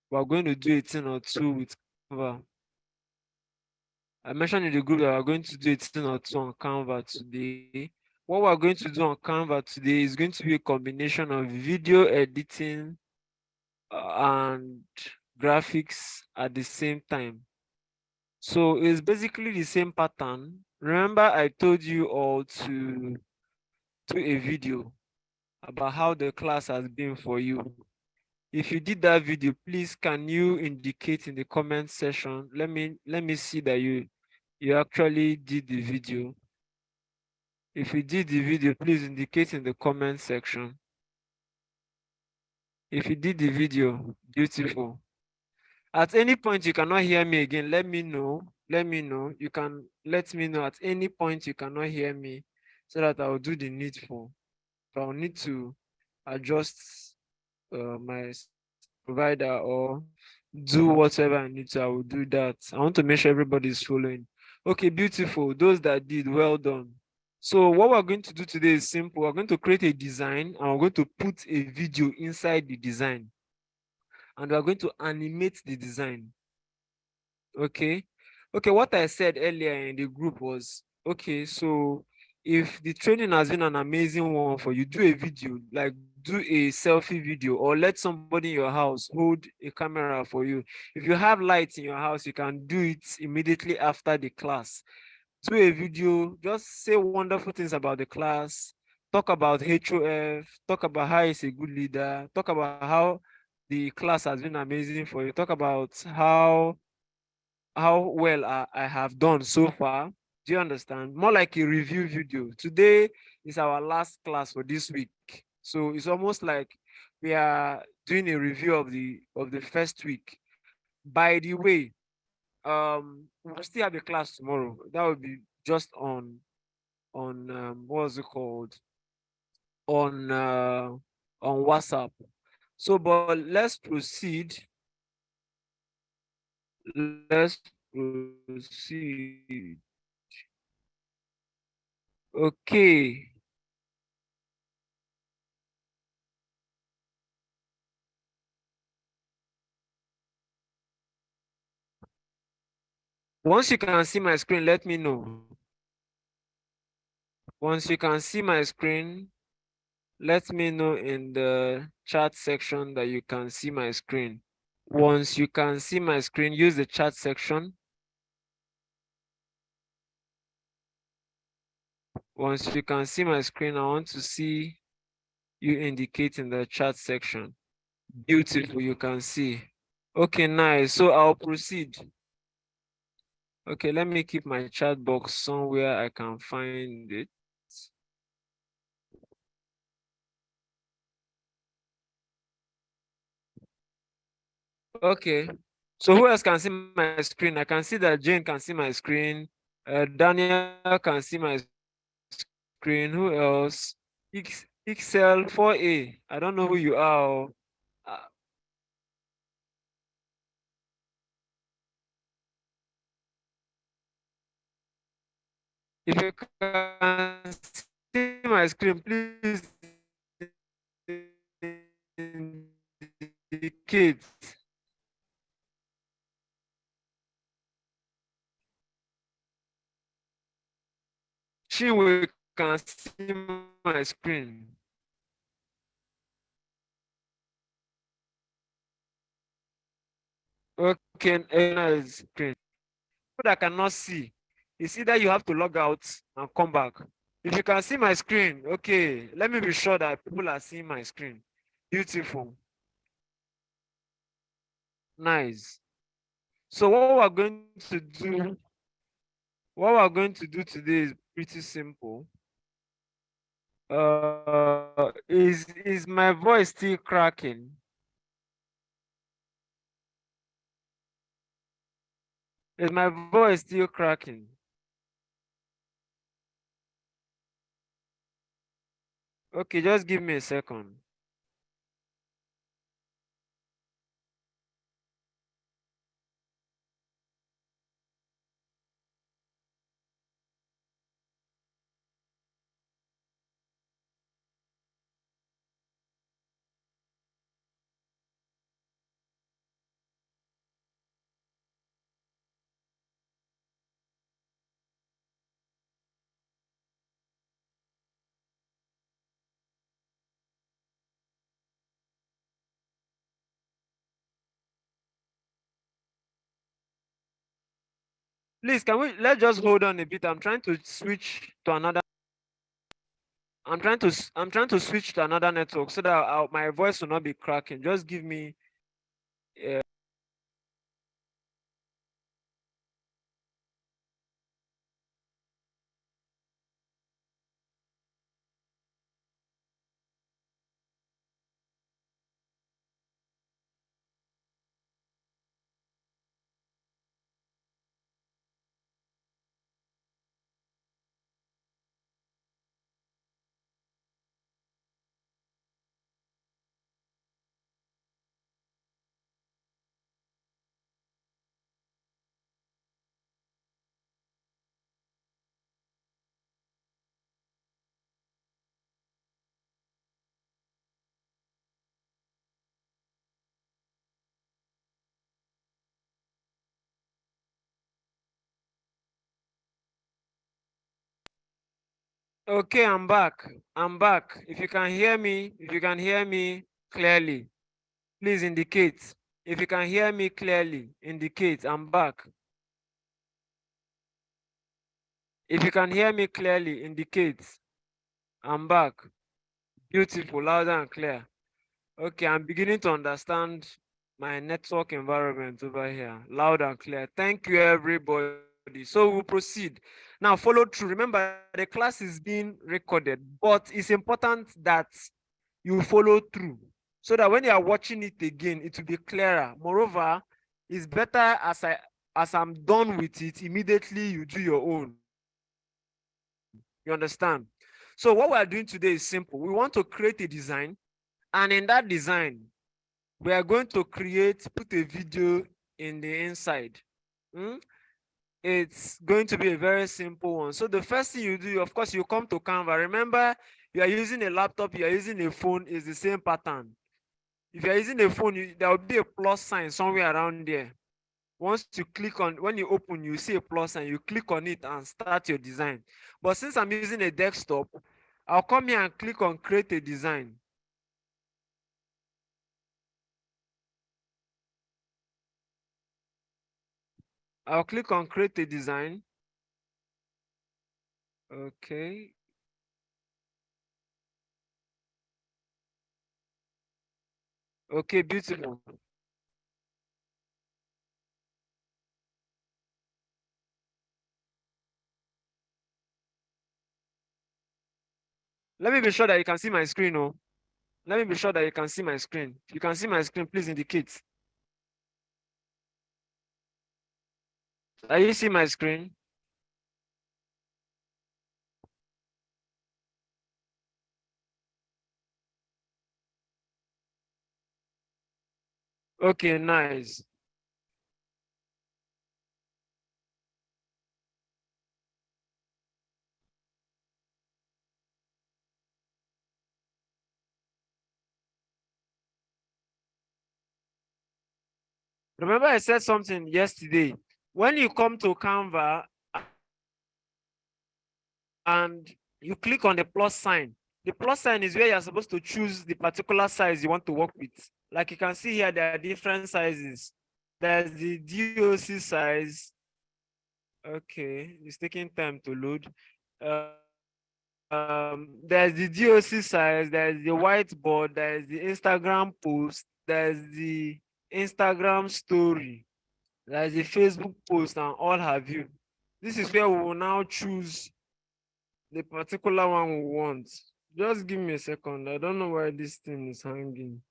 we're going to do a thing or two with Canva. I mentioned in the group that we're going to do a thing or two on Canva today. What we're going to do on Canva today is going to be a combination of video editing and graphics at the same time. So it's basically the same pattern. Remember, I told you all to do a video about how the class has been for you. If you did that video, please can you indicate in the comment section? Let me see that you actually did the video. If you did the video, please indicate in the comment section. If you did the video, beautiful. At any point you cannot hear me again, let me know. Let me know. You can let me know at any point you cannot hear me so that I will do the needful. If I will need to adjust my provider or do whatever I need to, I will do that. I want to make sure everybody is following. Okay, beautiful. Those that did, well done. So what we're going to do today is simple. We're going to create a design and we're going to put a video inside the design. And we're going to animate the design. Okay. Okay, what I said earlier in the group was, okay, so if the training has been an amazing one for you, do a video, like do a selfie video, or let somebody in your house hold a camera for you. If you have lights in your house, you can do it immediately after the class. Do a video, just say wonderful things about the class, talk about HOF, talk about how he's a good leader, talk about how the class has been amazing for you, talk about how well I have done so far. Do you understand? More like a review video. Today is our last class for this week. So it's almost like we are doing a review of the first week. By the way, we'll still have a class tomorrow. That will be just on what's it called? On WhatsApp. So but let's proceed. Let's proceed. Okay. Once you can see my screen, let me know. Once you can see my screen, let me know in the chat section that you can see my screen. Once you can see my screen, use the chat section. Once you can see my screen, I want to see you indicate in the chat section. Beautiful, you can see. Okay, nice. So I'll proceed. Okay, let me keep my chat box somewhere I can find it. Okay. So who else can see my screen? I can see that Jane can see my screen. Daniel can see my screen. Who else? XL 4A. I don't know who you are. Uh, if you can see my screen, please indicate. Chinwe can see my screen. Okay, nice screen. People that cannot see, it's either you have to log out and come back. If you can see my screen, okay, let me be sure that people are seeing my screen. Beautiful. Nice. So what we're going to do today is pretty simple. Is my voice still cracking? Is my voice still cracking? Okay, just give me a second. Please, let's just hold on a bit. I'm trying to switch to another. I'm trying to switch to another network so that my voice will not be cracking. Just give me. Uh, okay, I'm back. I'm back. If you can hear me clearly, please indicate. If you can hear me clearly, indicate. I'm back. If you can hear me clearly, indicate. I'm back. Beautiful, loud and clear. Okay, I'm beginning to understand my network environment over here. Loud and clear. Thank you, everybody. So we'll proceed. Now, follow through. Remember, the class is being recorded, but it's important that you follow through so that when you are watching it again, it will be clearer. Moreover, it's better as I'm done with it, immediately you do your own. You understand? So what we are doing today is simple. We want to create a design, and in that design, we are going to put a video in the inside. Hmm? It's going to be a very simple one. So the first thing you do, of course, you come to Canva. Remember, you are using a laptop, you are using a phone, it's the same pattern. If you are using a phone, there will be a plus sign somewhere around there. Once you click on, when you open, you see a plus sign, you click on it and start your design. But since I'm using a desktop, I'll come here and click on create a design. I'll click on create a design. Okay. Okay, beautiful. Let me be sure that you can see my screen. Oh, let me be sure that you can see my screen. If you can see my screen, please indicate. Are you see my screen? Okay, nice. Remember I said something yesterday. When you come to Canva and you click on the plus sign, the plus sign is where you're supposed to choose the particular size you want to work with. Like you can see here, there are different sizes. There's the DOC size. Okay, it's taking time to load. There's the DOC size, there's the whiteboard, there's the Instagram post, there's the Instagram story, there's the Facebook post, and all have you. This is where we will now choose the particular one we want. Just give me a second. I don't know why this thing is hanging.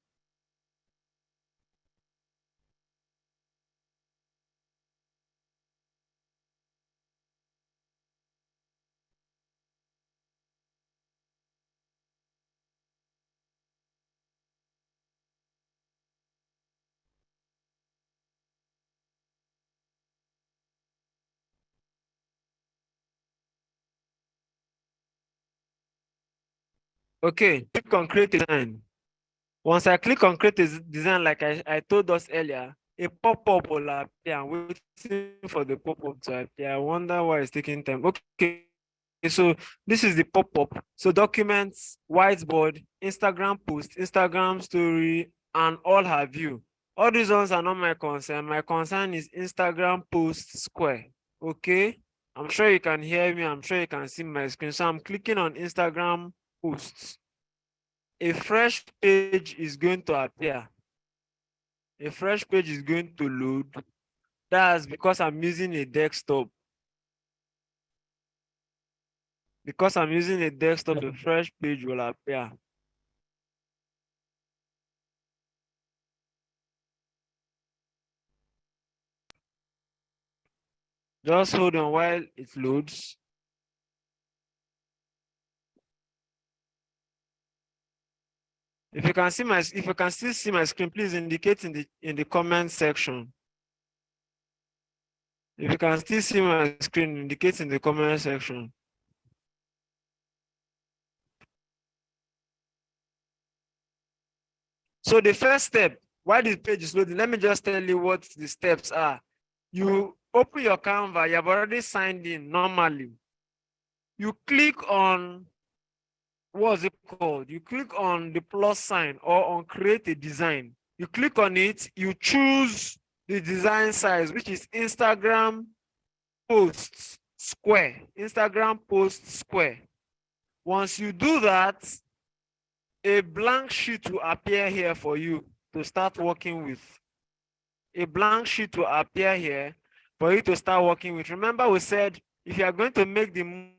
Okay, click on create a design. Once I click on create a design, like I told us earlier, a pop-up will appear. I'm waiting for the pop-up to appear. I wonder why it's taking time. Okay, so this is the pop-up. So documents, whiteboard, Instagram post, Instagram story, and all have you. All these ones are not my concern. My concern is Instagram post square. Okay, I'm sure you can hear me. I'm sure you can see my screen. So I'm clicking on Instagram posts. A fresh page is going to appear. A fresh page is going to load. That's because I'm using a desktop. Because I'm using a desktop, a fresh page will appear. Just hold on while it loads. If you can see my, if you can still see my screen, please indicate in the comment section. If you can still see my screen, indicate in the comment section. So the first step, while the page is loading, let me just tell you what the steps are. You open your Canva, you have already signed in normally. You click on, what's it called? You click on the plus sign or on create a design. You click on it, you choose the design size, which is Instagram post square. Instagram post square. Once you do that, a blank sheet will appear here for you to start working with. A blank sheet will appear here for you to start working with. Remember, we said if you are going to make the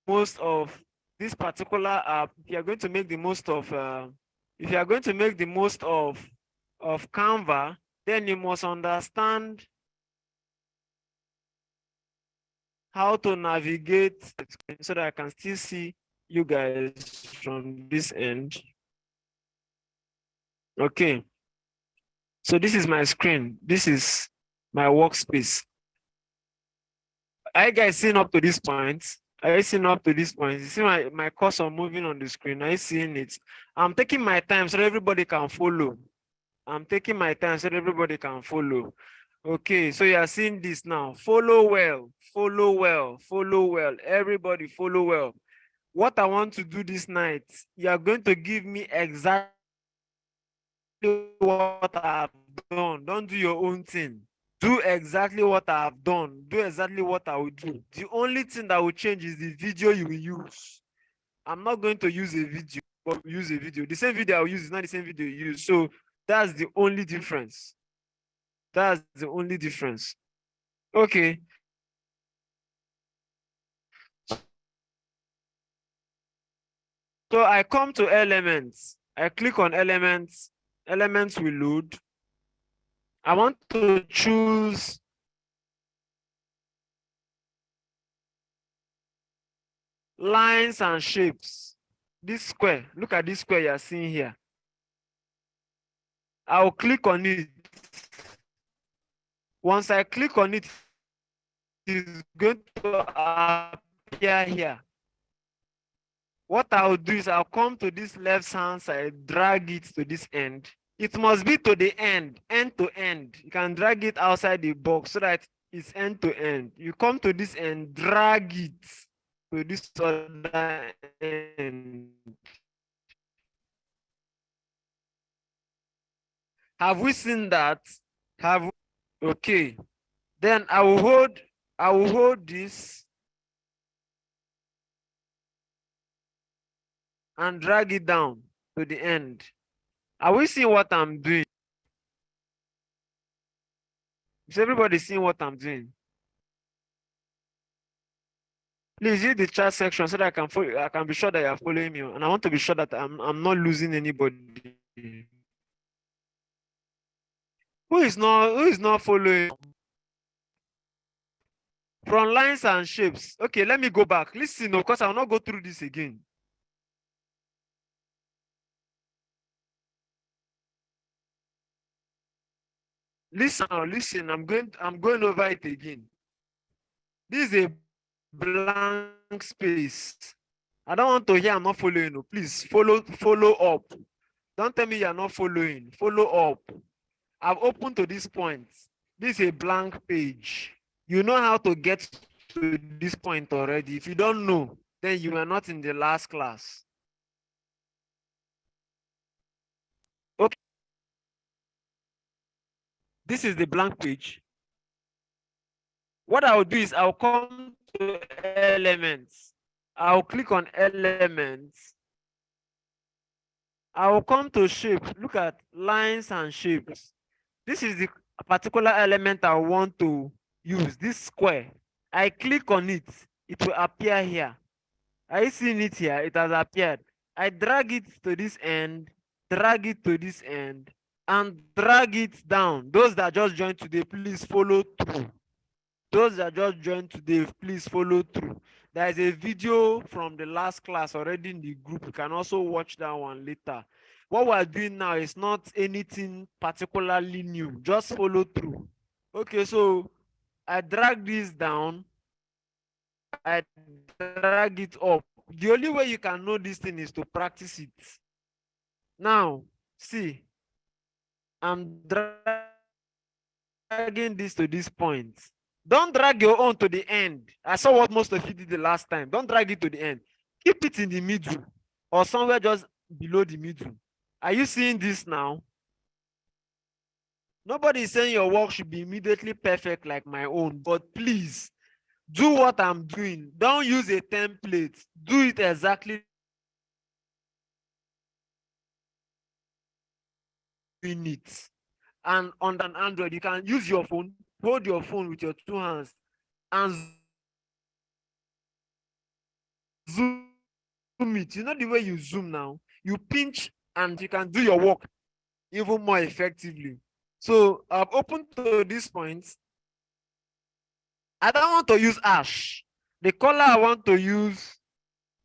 most of this particular app, if you are going to make the most of, if you are going to make the most of Canva, then you must understand how to navigate so that I can still see you guys from this end. Okay. So this is my screen. This is my workspace. Are you guys seeing up to this point? Are you seeing up to this point? You see my cursor moving on the screen. Are you seeing it? I'm taking my time so that everybody can follow. I'm taking my time so that everybody can follow. Okay, so you are seeing this now. Follow well, follow well, follow well. Everybody follow well. What I want to do this night, you are going to give me exactly what I've done. Don't do your own thing. Do exactly what I have done. Do exactly what I will do. The only thing that will change is the video you will use. I'm not going to use a video, but use a video. The same video I will use is not the same video you use. So that's the only difference. That's the only difference. Okay. So I come to elements. I click on elements. Elements will load. I want to choose lines and shapes. This square, look at this square you're seeing here. I'll click on it. Once I click on it, it's going to appear here. What I'll do is I'll come to this left hand side, drag it to this end. It must be to the end to end. You can drag it outside the box so that it's end to end. You come to this end, drag it to this other end. Have we seen that? Have we? Okay. Then I will hold this and drag it down to the end. Are we seeing what I'm doing? Is everybody seeing what I'm doing? Please use the chat section so that I can follow, I can be sure that you're following me. And I want to be sure that I'm not losing anybody. Who is not following? From lines and shapes. Okay, let me go back. Listen, of course, I will not go through this again. Listen, listen, I'm going over it again. This is a blank space. I don't want to hear I'm not following you. Please follow up. Don't tell me you're not following. Follow up. I've opened to this point. This is a blank page. You know how to get to this point already. If you don't know, then you are not in the last class. Okay. This is the blank page. What I'll do is I'll come to elements. I'll click on elements. I'll come to shape. Look at lines and shapes. This is the particular element I want to use, this square. I click on it, it will appear here. Are you seeing it here? It has appeared. I drag it to this end, drag it to this end, and drag it down. Those that just joined today, please follow through. Those that just joined today, please follow through. There is a video from the last class already in the group. You can also watch that one later. What we're doing now is not anything particularly new. Just follow through. Okay, so I drag this down. I drag it up. The only way you can know this thing is to practice it. Now, see, I'm dragging this to this point. Don't drag your own to the end. I saw what most of you did the last time. Don't drag it to the end. Keep it in the middle or somewhere just below the middle. Are you seeing this now? Nobody is saying your work should be immediately perfect like my own, but please do what I'm doing. Don't use a template. Do it exactly in it. And on an Android, you can use your phone, hold your phone with your two hands, and zoom it. You know the way you zoom now? You pinch and you can do your work even more effectively. So I've opened to this point. I don't want to use ash. The color I want to use,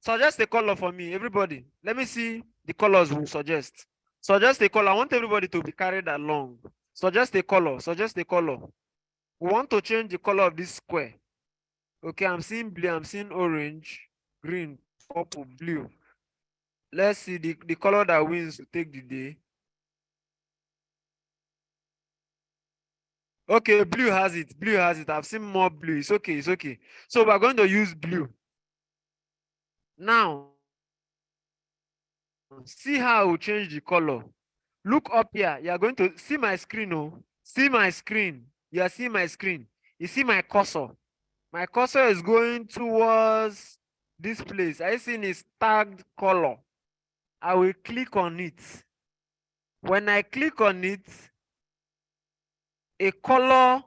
suggest a color for me, everybody. Let me see the colors we suggest. Suggest a color. I want everybody to be carried along. Suggest a color. Suggest a color. We want to change the color of this square. Okay, I'm seeing blue, I'm seeing orange, green, purple, blue. Let's see the color that wins to take the day. Okay, blue has it. Blue has it. I've seen more blue. It's okay. It's okay. So we're going to use blue. Now, see how I will change the color. Look up here. You are going to see my screen. Oh, see my screen. You are seeing my screen. You see my cursor. My cursor is going towards this place. I see its tagged color. I will click on it. When I click on it, a color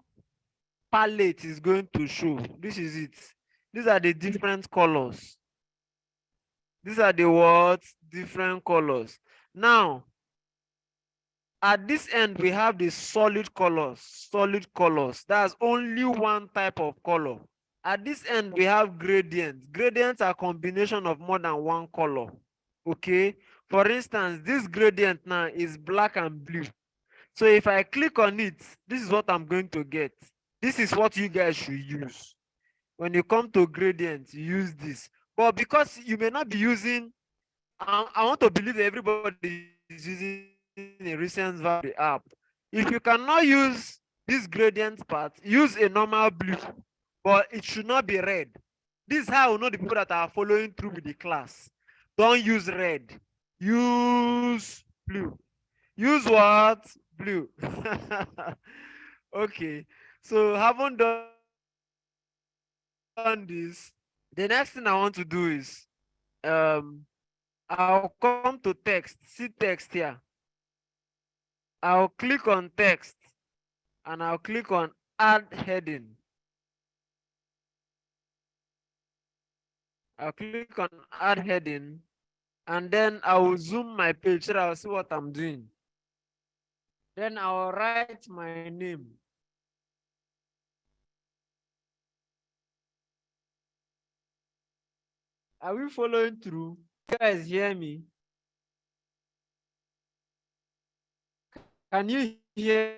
palette is going to show. This is it. These are the different colors. These are the words, different colors. Now, at this end, we have the solid colors. Solid colors. That's only one type of color. At this end, we have gradients. Gradients are a combination of more than one color. Okay. For instance, this gradient now is black and blue. So if I click on it, this is what I'm going to get. This is what you guys should use. When you come to gradients, you use this. But because you may not be using, I want to believe that everybody is using a recent version of the app. If you cannot use this gradient part, use a normal blue, but it should not be red. This is how I know the people that are following through with the class. Don't use red. Use blue. Use what? Blue. Okay. So haven't done this. The next thing I want to do is I'll come to text. See text here. I'll click on text and I'll click on add heading. I'll click on add heading and then I will zoom my page so that I'll see what I'm doing. Then I'll write my name. Are we following through? You guys hear me? Can you hear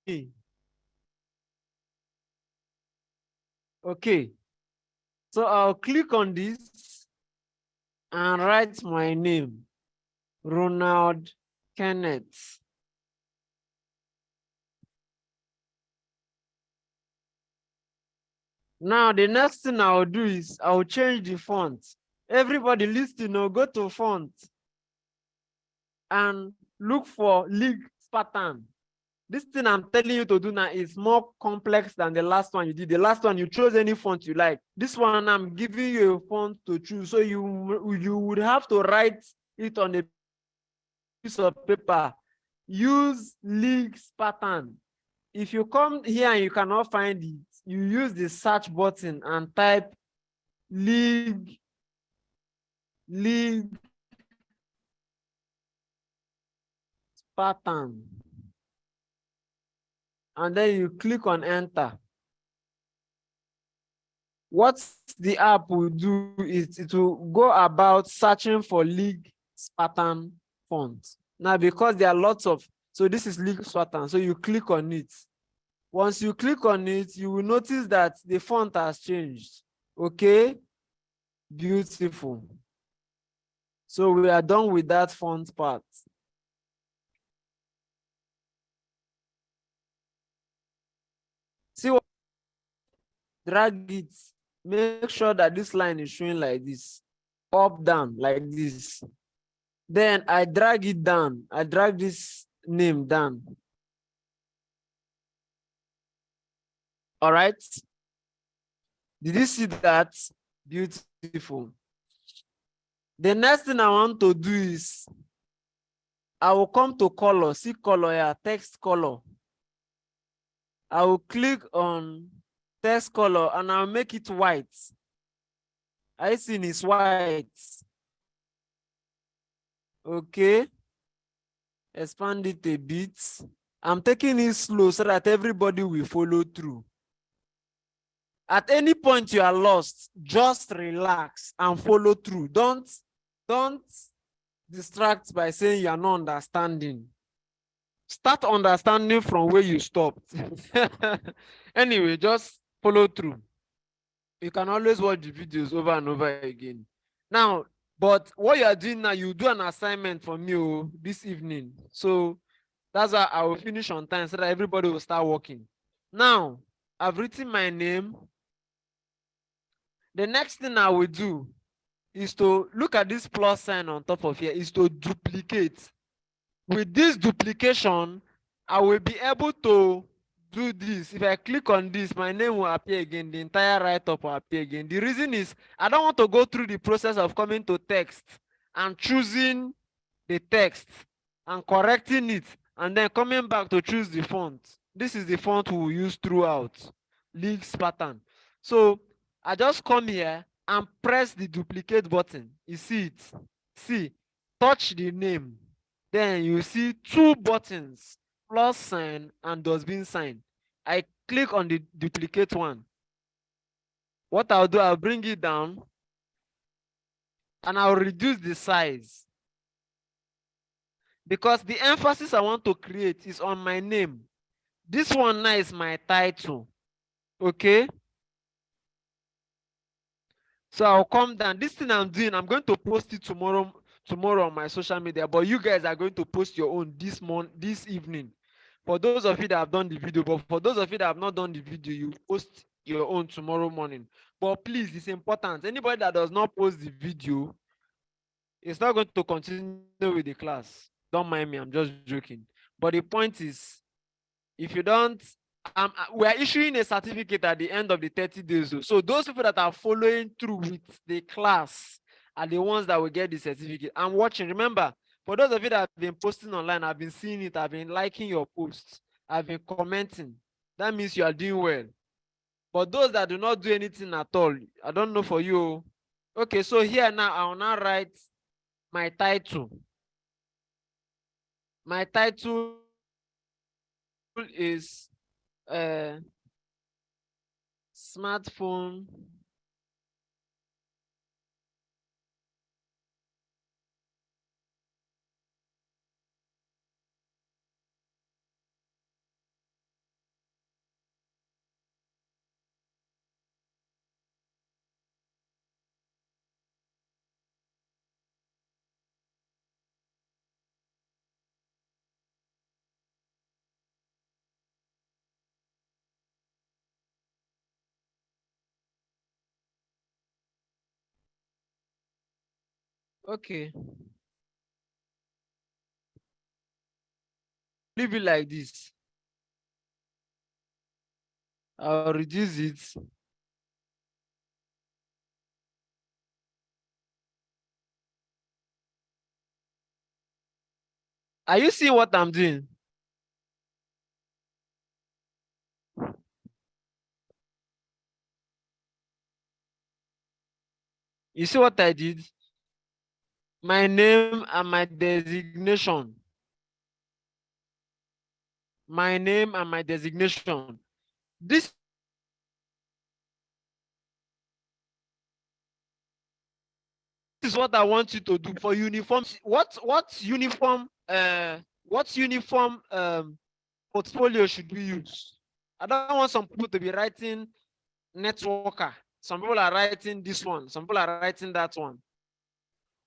me? Okay. So I'll click on this and write my name, Ronald Kenneth. Now, the next thing I'll do is I'll change the font. Everybody listen, go to font and look for league pattern. This thing I'm telling you to do now is more complex than the last one you did. The last one, you chose any font you like. This one, I'm giving you a font to choose. So you would have to write it on a piece of paper. Use leagues pattern. If you come here and you cannot find it, you use the search button and type league pattern. And then you click on enter. What the app will do is it will go about searching for league pattern font. Now, because there are lots of, so this is league pattern, so you click on it. Once you click on it, you will notice that the font has changed. Okay, beautiful. So we are done with that font part. See what, drag it. Make sure that this line is showing like this, up, down, like this. Then I drag it down. I drag this name down. All right. Did you see that? Beautiful. The next thing I want to do is I will come to color. See color here, text color. I will click on text color and I'll make it white. I see it's white. Okay. Expand it a bit. I'm taking it slow so that everybody will follow through. At any point you are lost, just relax and follow through. Don't distract by saying you are not understanding. Start understanding from where you stopped. Anyway, just follow through. You can always watch the videos over and over again. Now, but what you are doing now, you do an assignment for me this evening. So that's why I will finish on time so that everybody will start working. Now, I've written my name. The next thing I will do is to look at this plus sign on top of here, is to duplicate. With this duplication, I will be able to do this. If I click on this, my name will appear again. The entire write-up will appear again. The reason is I don't want to go through the process of coming to text and choosing the text and correcting it and then coming back to choose the font. This is the font we will use throughout. Leagues pattern. So I just come here and press the duplicate button. You see it? See, touch the name. Then you see two buttons, plus sign and dustbin sign. I click on the duplicate one. What I'll do, I'll bring it down and I'll reduce the size. Because the emphasis I want to create is on my name. This one now is my title. Okay? So I'll come down. This thing I'm doing, I'm going to post it tomorrow on my social media, but you guys are going to post your own this evening. For those of you that have done the video, but for those of you that have not done the video, you post your own tomorrow morning. But please, it's important. Anybody that does not post the video is not going to continue with the class. Don't mind me, I'm just joking. But the point is, if you don't, we are issuing a certificate at the end of the 30 days. So those people that are following through with the class are the ones that will get the certificate. I'm watching. Remember, for those of you that have been posting online, I've been seeing it. I've been liking your posts. I've been commenting. That means you are doing well. But those that do not do anything at all, I don't know for you. Okay, so here now, I will now write my title. My title is smartphone Okay. Leave it like this. I'll reduce it. Are you seeing what I'm doing? You see what I did? My name and my designation. My name and my designation. This is what I want you to do for uniform. What uniform portfolio should we use? I don't want some people to be writing networker. Some people are writing this one. Some people are writing that one.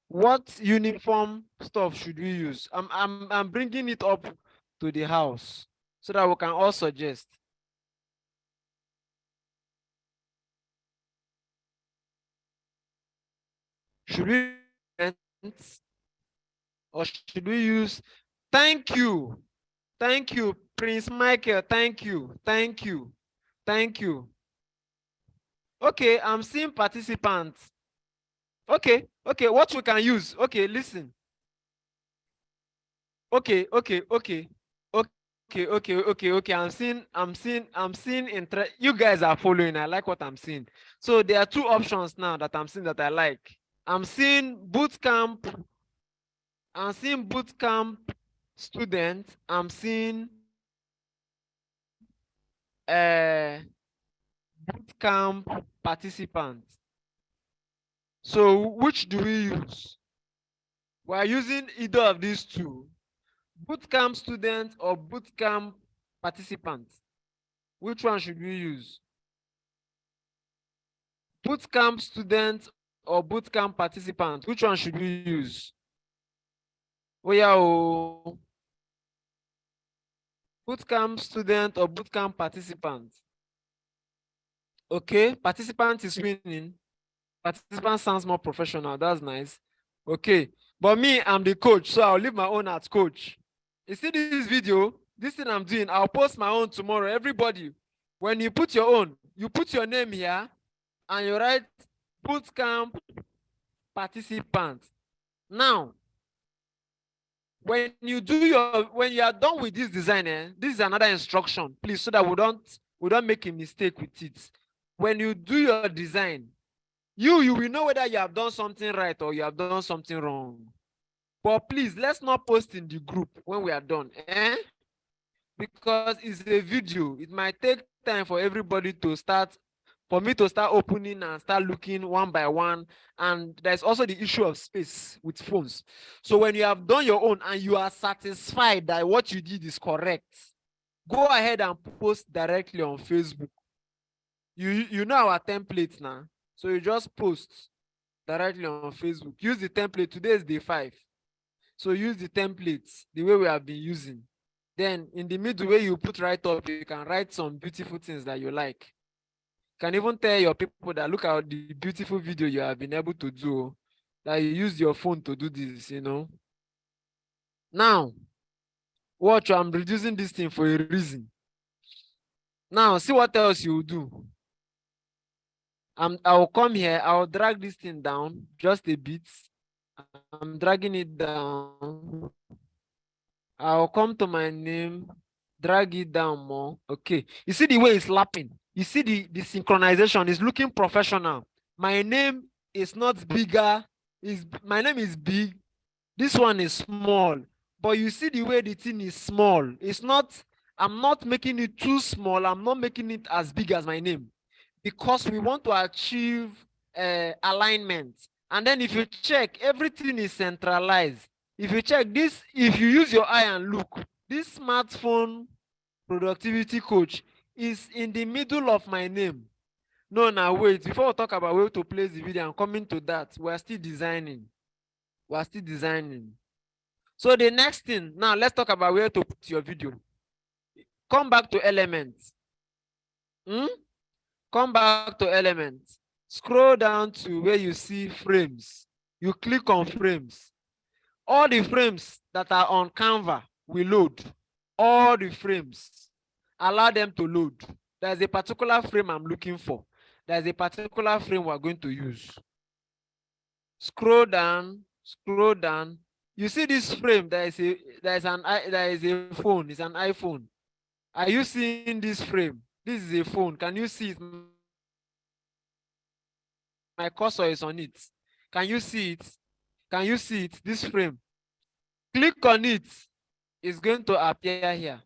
What uniform stuff should we use? I'm bringing it up to the house so that we can all suggest. Should we or should we use thank you? Thank you, Prince Michael. Thank you. Thank you. Thank you. Okay, I'm seeing participants. Okay, okay, what we can use. Okay, listen. Okay, okay, okay. Okay. I'm seeing you guys are following. I like what I'm seeing. So there are two options now that I'm seeing that I like. I'm seeing bootcamp. I'm seeing bootcamp student. I'm seeing uh bootcamp participant. So which do we use? We are using either of these two. Bootcamp student or bootcamp participant. Which one should we use? Bootcamp student or bootcamp participant? Which one should we use? Oh yeah, oh. Bootcamp student or bootcamp participant? Okay, participant is winning. Participant sounds more professional. That's nice. Okay, but me, I'm the coach, so I'll leave my own at coach. You see this video? This thing I'm doing, I'll post my own tomorrow. Everybody, when you put your own, you put your name here and you write bootcamp participant. Now, when you are done with this design, this is another instruction, please, so that we don't make a mistake with it. When you do your design, you will know whether you have done something right or you have done something wrong. But please, let's not post in the group when we are done, because it's a video. It might take time for everybody to start, for me to start opening and start looking one by one. And there's also the issue of space with phones. So when you have done your own and you are satisfied that what you did is correct, go ahead and post directly on Facebook. You know our templates now. So you just post directly on Facebook. Use the template. Today is day 5. So use the templates the way we have been using. Then in the middle where you put right up, you can write some beautiful things that you like. You can even tell your people that look at the beautiful video you have been able to do, that you use your phone to do this. Now, watch, I'm reducing this thing for a reason. Now, see what else you will do. I will come here, I will drag this thing down just a bit. I'm dragging it down. I'll come to my name, drag it down more. Okay. You see the way it's lapping. You see the synchronization is looking professional. My name is not bigger. My name is big. This one is small. But you see the way the thing is small. I'm not making it too small. I'm not making it as big as my name. Because we want to achieve alignment. And then if you check, everything is centralized. If you check this, if you use your eye and look, this smartphone productivity coach is in the middle of my name. No, now wait, before we talk about where to place the video, I'm coming to that. We're still designing. We're still designing. So the next thing, now let's talk about where to put your video. Come back to elements. Come back to elements. Scroll down to where you see frames. You click on frames. All the frames that are on Canva will load. All the frames. Allow them to load. There's a particular frame I'm looking for. There's a particular frame we're going to use. Scroll down, scroll down. You see this frame, there is a phone, it's an iPhone. Are you seeing this frame? This is a phone. Can you see it? My cursor is on it. Can you see it? Can you see it? This frame. Click on it. It's going to appear here.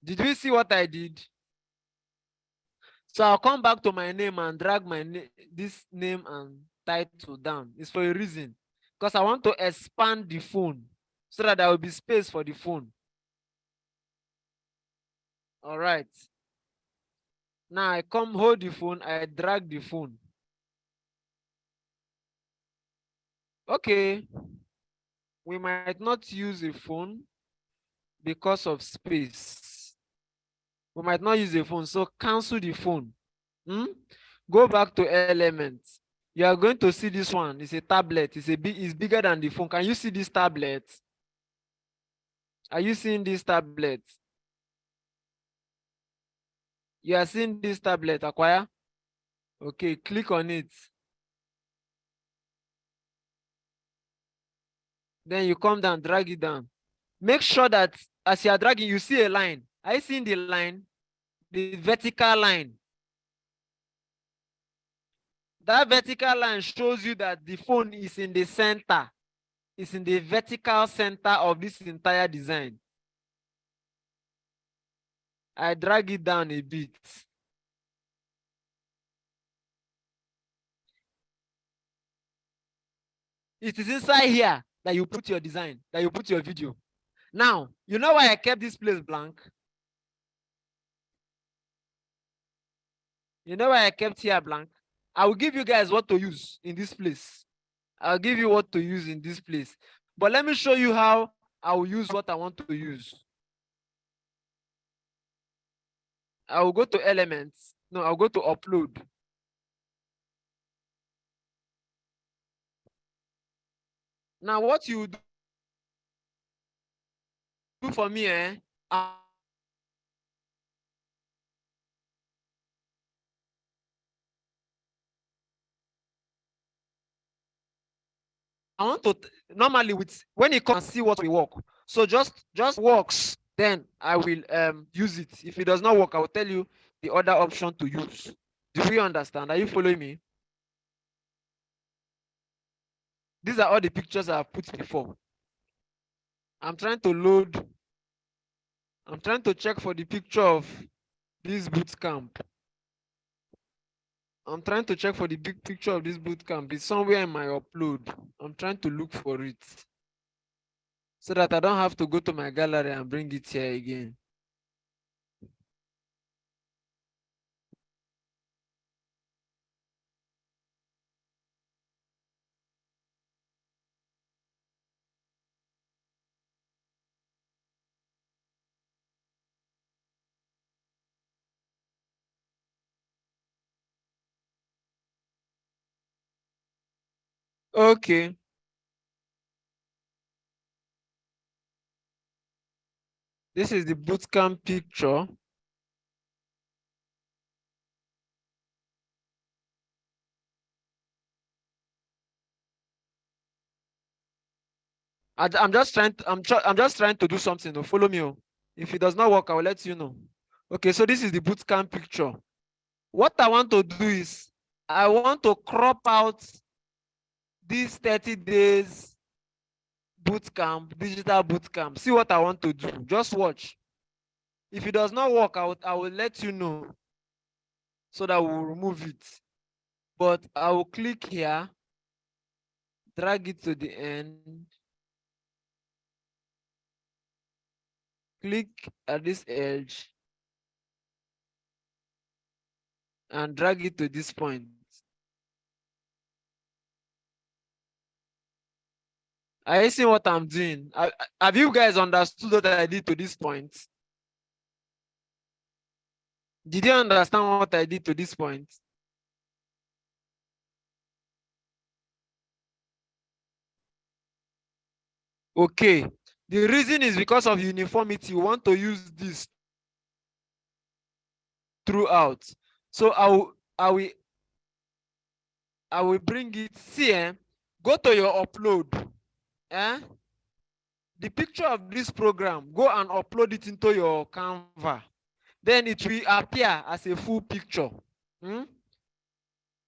Did you see what I did? So I'll come back to my name and drag this name and title down. It's for a reason. Because I want to expand the phone so that there will be space for the phone. All right. Now I come hold the phone, I drag the phone. Okay. We might not use a phone because of space. We might not use a phone, so cancel the phone. Go back to elements. You are going to see this one. It's a tablet. It's bigger than the phone. Can you see this tablet? Are you seeing this tablet? You are seeing this tablet, Acquire? Okay, click on it. Then you come down, drag it down. Make sure that as you are dragging, you see a line. Are you seeing the line? The vertical line. That vertical line shows you that the phone is in the center. It's in the vertical center of this entire design. I drag it down a bit. It is inside here that you put your design, that you put your video. Now, you know why I kept this place blank? You know why I kept here blank? I will give you guys what to use in this place. I'll give you what to use in this place. But let me show you how I will use what I want to use. I will go to elements. No, I'll go to upload. Now, what you do for me, I want to normally when it comes, see what will work. So just works. Then I will use it. If it does not work, I will tell you the other option to use. Do you understand? Are you following me? These are all the pictures I've put before. I'm trying to load. I'm trying to check for the picture of this bootcamp. I'm trying to check for the big picture of this bootcamp. It's somewhere in my upload. I'm trying to look for it so that I don't have to go to my gallery and bring it here again. Okay. This is the bootcamp picture. I'm just trying to, I'm just trying to do something. To follow me. If it does not work, I will let you know. Okay, so this is the bootcamp picture. What I want to do is I want to crop out these 30 days bootcamp, digital bootcamp. See what I want to do. Just watch. If it does not work, I will let you know so that we'll remove it. But I will click here, drag it to the end, click at this edge, and drag it to this point. Are you seeing what I'm doing? Have you guys understood what I did to this point? Did you understand what I did to this point? Okay. The reason is because of uniformity. We want to use this throughout. So I will bring it. See, go to your upload. Eh? The picture of this program, go and upload it into your Canva. Then it will appear as a full picture. Hmm?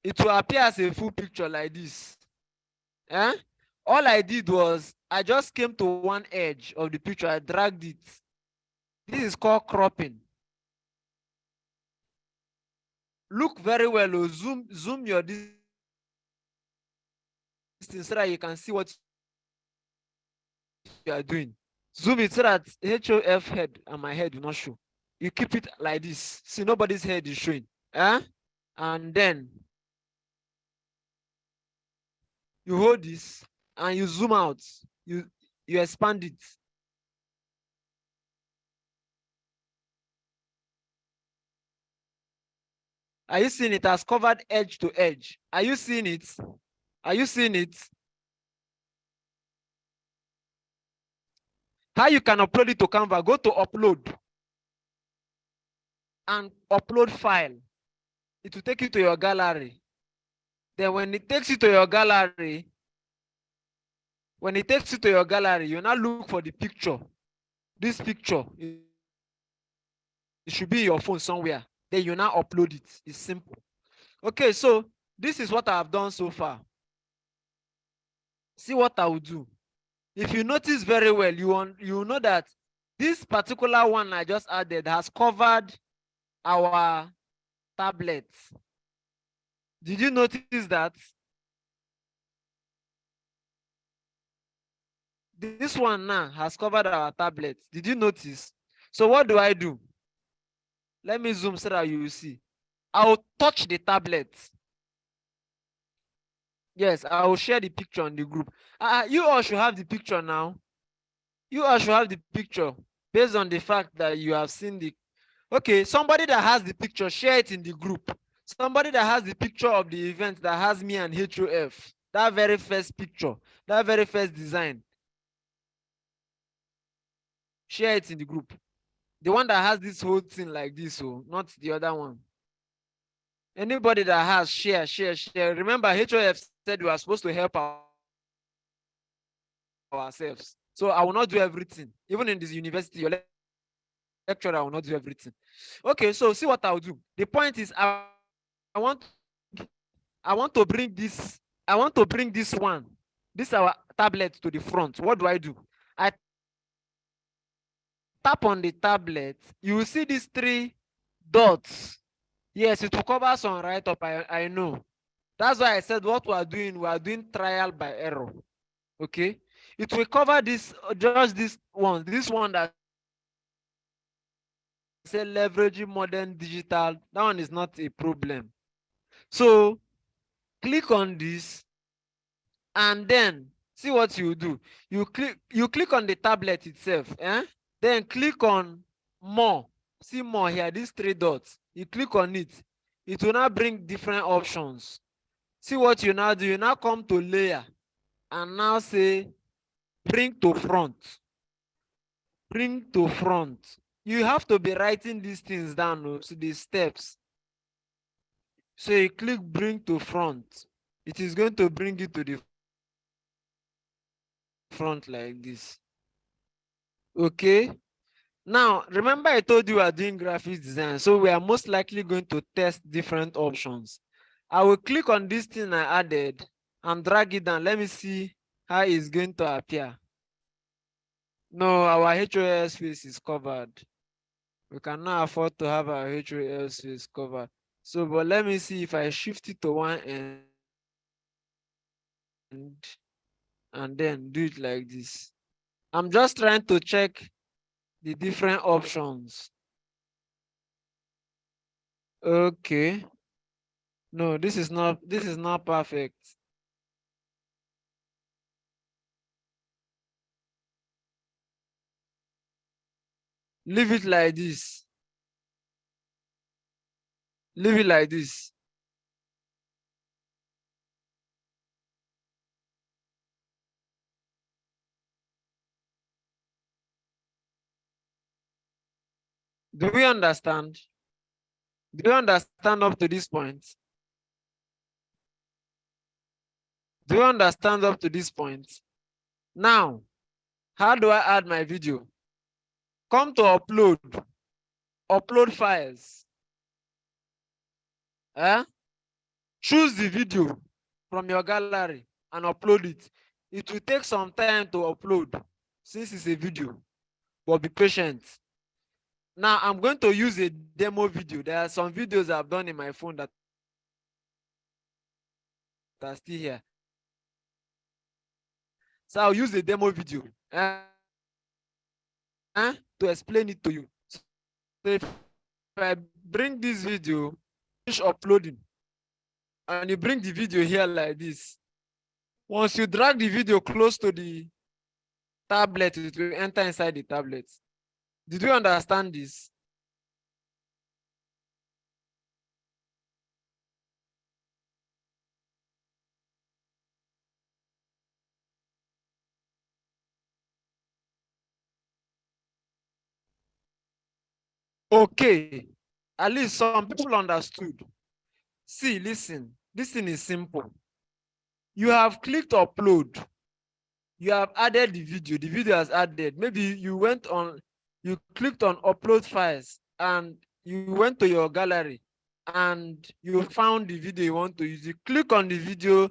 It will appear as a full picture like this. Eh? All I did was I just came to one edge of the picture, I dragged it. This is called cropping. Look very well, oh, zoom your distance so that you can see what you are doing. Zoom it so that HOF head and my head will not show. You keep it like this. See, nobody's head is showing. Eh? And then you hold this and you zoom out. You expand it. Are you seeing it has covered edge to edge? Are you seeing it? Are you seeing it? How you can upload it to Canva? Go to upload and upload file. It will take you to your gallery. Then when it takes you to your gallery, you now look for the picture. This picture, it should be in your phone somewhere. Then you now upload it. It's simple. Okay, so this is what I have done so far. See what I will do. If you notice very well, you will know that this particular one I just added has covered our tablet. Did you notice that? This one now has covered our tablet. Did you notice? So what do I do? Let me zoom so that you will see. I'll touch the tablet. Yes, I will share the picture on the group. You all should have the picture now. You all should have the picture based on the fact that you have seen the. Okay, somebody that has the picture, share it in the group. Somebody that has the picture of the event that has me and HOF, that very first picture, that very first design, share it in the group. The one that has this whole thing like this, oh, not the other one. Anybody that has, share. Remember, HOF said we are supposed to help ourselves. So I will not do everything. Even in this university, your lecturer will not do everything. Okay, so see what I'll do. The point is, I want to bring this. I want to bring this one, this our tablet to the front. What do? I tap on the tablet. You will see these three dots. Yes, it will cover some right up. I know. That's why I said what we are doing trial by error. Okay, it will cover this, just this one that say leveraging modern digital. That one is not a problem. So click on this and then see what you do. You click on the tablet itself. Then click on more. See more here, these three dots. You click on it. It will now bring different options. See what you now do. You now come to layer and now say bring to front. Bring to front. You have to be writing these things down, so the steps. So you click bring to front. It is going to bring you to the front like this. Okay. Now, remember I told you we are doing graphics design, so we are most likely going to test different options. I will click on this thing I added and drag it down. Let me see how it's going to appear. No, our HOS face is covered. We cannot afford to have our HOS face covered. So, but let me see if I shift it to one end and then do it like this. I'm just trying to check the different options. Okay. No, this is not perfect. Leave it like this. Leave it like this. Do we understand? Do you understand up to this point? Do you understand up to this point? Now, how do I add my video? Come to upload files. Eh? Choose the video from your gallery and upload it. It will take some time to upload since it's a video, but be patient. Now I'm going to use a demo video. There are some videos I've done in my phone that are still here. So I'll use a demo video to explain it to you. So if I bring this video, finish uploading, and you bring the video here like this, once you drag the video close to the tablet, it will enter inside the tablet. Did you understand this? Okay, at least some people understood. See, listen, this thing is simple. You have clicked upload. You have added the video has added. Maybe you clicked on upload files and you went to your gallery and you found the video you want to use. You click on the video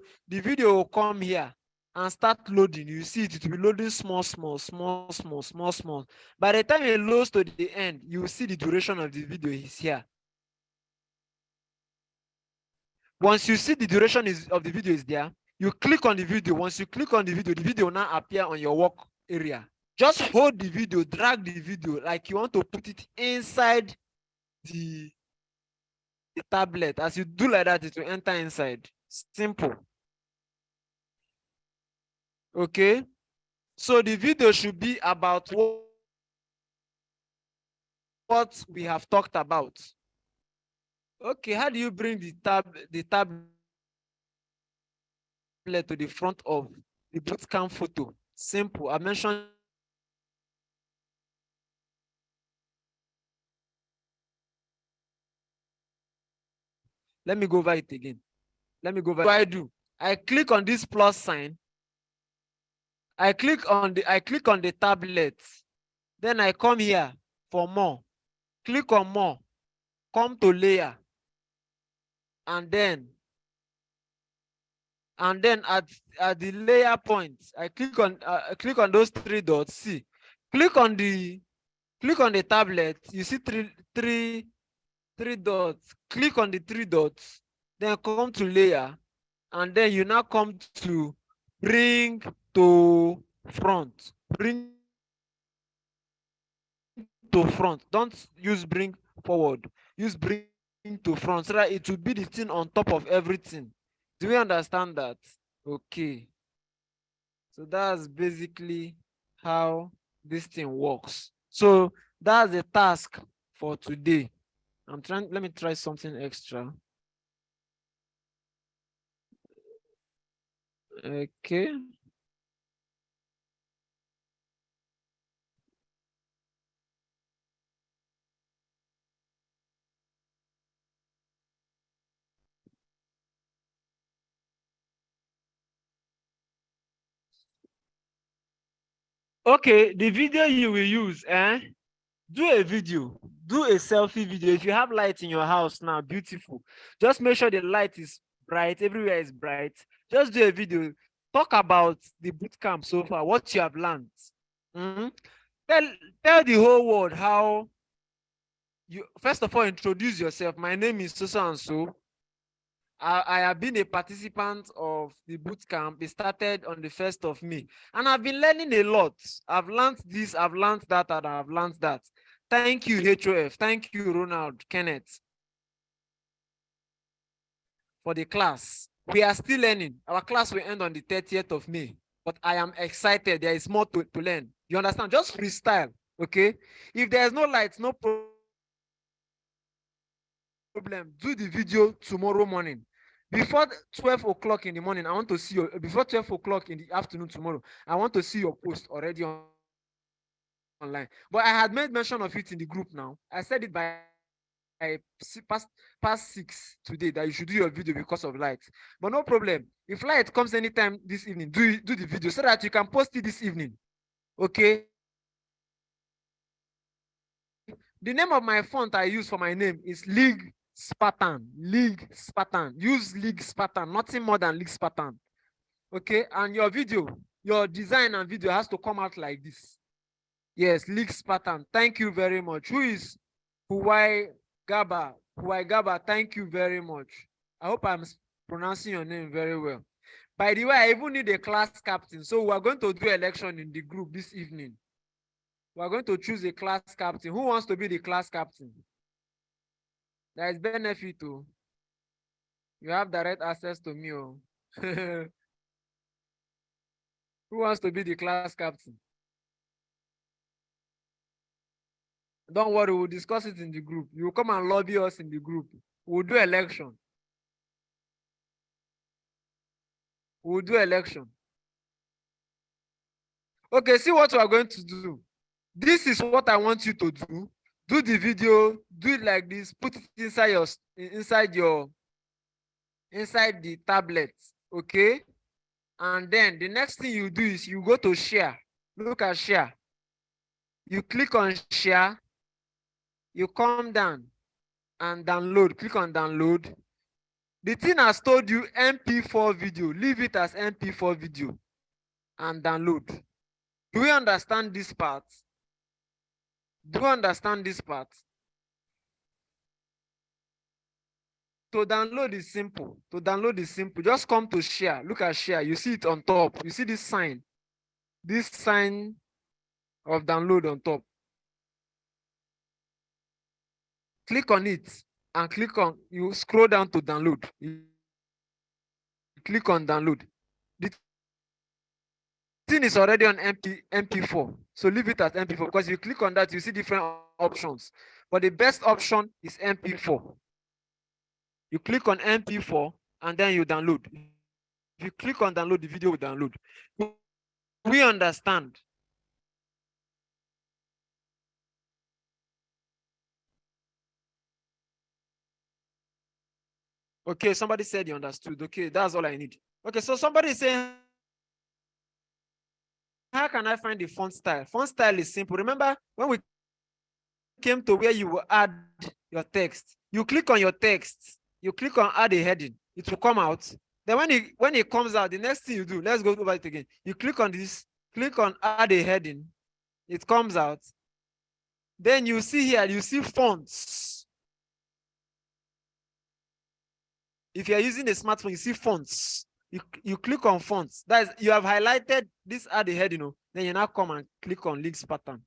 will come here and start loading. You see it will be loading small. By the time it loads to the end, you will see the duration of the video is here. Once you see the duration of the video is there, you click on the video. Once you click on the video will now appear on your work area. Just hold the video, drag the video like you want to put it inside the tablet. As you do like that, it will enter inside. Simple. Okay. So the video should be about what we have talked about. Okay, how do you bring the tablet to the front of the bootcamp photo? Simple. I mentioned let me go over it again. Let me go over. What do I do? I click on this plus sign. I click on the tablet. Then I come here for more. Click on more. Come to layer. And then at the layer point, I click on those three dots. See, click on the tablet. You see three dots. Click on the three dots. Then come to layer, and then you now come to bring to front. Bring to front. Don't use bring forward. Use bring to front so that it will be the thing on top of everything. Do we understand that? Okay. So that's basically how this thing works. So that's the task for today. Let me try something extra. Okay. Okay, the video you will use, do a video, do a selfie video. If you have light in your house now, beautiful. Just make sure the light is bright, everywhere is bright. Just do a video. Talk about the bootcamp so far, what you have learned. Tell the whole world how you, first of all, introduce yourself. My name is so and so. I have been a participant of the bootcamp. It started on the 1st of May. And I've been learning a lot. I've learned this, I've learned that, and I've learned that. Thank you, HOF. Thank you, Ronald, Kenneth, for the class. We are still learning. Our class will end on the 30th of May. But I am excited. There is more to learn. You understand? Just freestyle, okay? If there is no light, no problem. Do the video tomorrow morning. Before 12 o'clock in the morning, I want to see your, before 12 o'clock in the afternoon tomorrow, I want to see your post already on online. But I had made mention of it in the group now. I said it by past 6 today that you should do your video because of light. But no problem. If light comes anytime this evening, do the video so that you can post it this evening. Okay. The name of my font I use for my name is League Spartan. League Spartan. Use League Spartan. Nothing more than League Spartan. Okay. And your video, your design and video has to come out like this. Yes, League Spartan. Thank you very much. Who is Huwai Gaba? Huwai Gaba, thank you very much. I hope I'm pronouncing your name very well. By the way, I even need a class captain. So we are going to do election in the group this evening. We are going to choose a class captain. Who wants to be the class captain? There is benefit too. You have direct access to me. Oh. Who wants to be the class captain? Don't worry, we'll discuss it in the group. You come and lobby us in the group. We'll do election. We'll do election. Okay, see what we are going to do. This is what I want you to do. Do the video, do it like this, put it inside the tablet. Okay? And then the next thing you do is you go to share. Look at share. You click on share. You come down and download. Click on download. The thing has told you MP4 video. Leave it as MP4 video and download. Do you understand this part? Do you understand this part? To download is simple. To download is simple. Just come to share. Look at share. You see it on top. You see this sign. This sign of download on top. Click on it and you scroll down to download. You click on download. The thing is already on MP4. So leave it as MP4 because if you click on that, you see different options. But the best option is MP4. You click on MP4 and then you download. If you click on download, the video will download. We understand. Okay, somebody said you understood. Okay, that's all I need. Okay, so somebody is saying, how can I find the font style? Font style is simple. Remember when we came to where you will add your text, you click on your text, you click on add a heading, it will come out. Then when it comes out, the next thing you do, let's go over it again. You click on this, click on add a heading, it comes out. Then you see here, you see fonts. If you're using a smartphone, you see fonts. You click on fonts. That is, you have highlighted this add a heading, then you now come and click on Leagues pattern.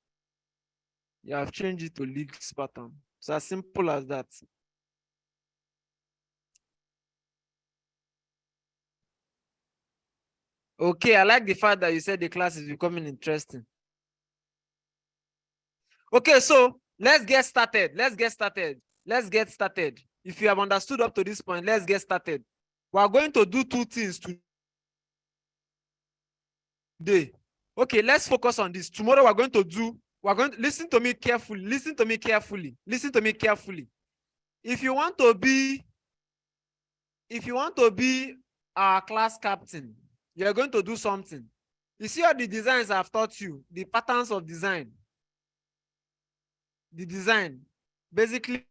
You have changed it to Leagues pattern. So as simple as that. Okay, I like the fact that you said the class is becoming interesting. Okay, so let's get started. Let's get started. Let's get started. If you have understood up to this point, let's get started. We are going to do two things today. Okay, let's focus on this. Tomorrow we're going to listen to me carefully. Listen to me carefully. Listen to me carefully. If you want to be our class captain, you're going to do something. You see all the designs I've taught you, the patterns of design. The design, basically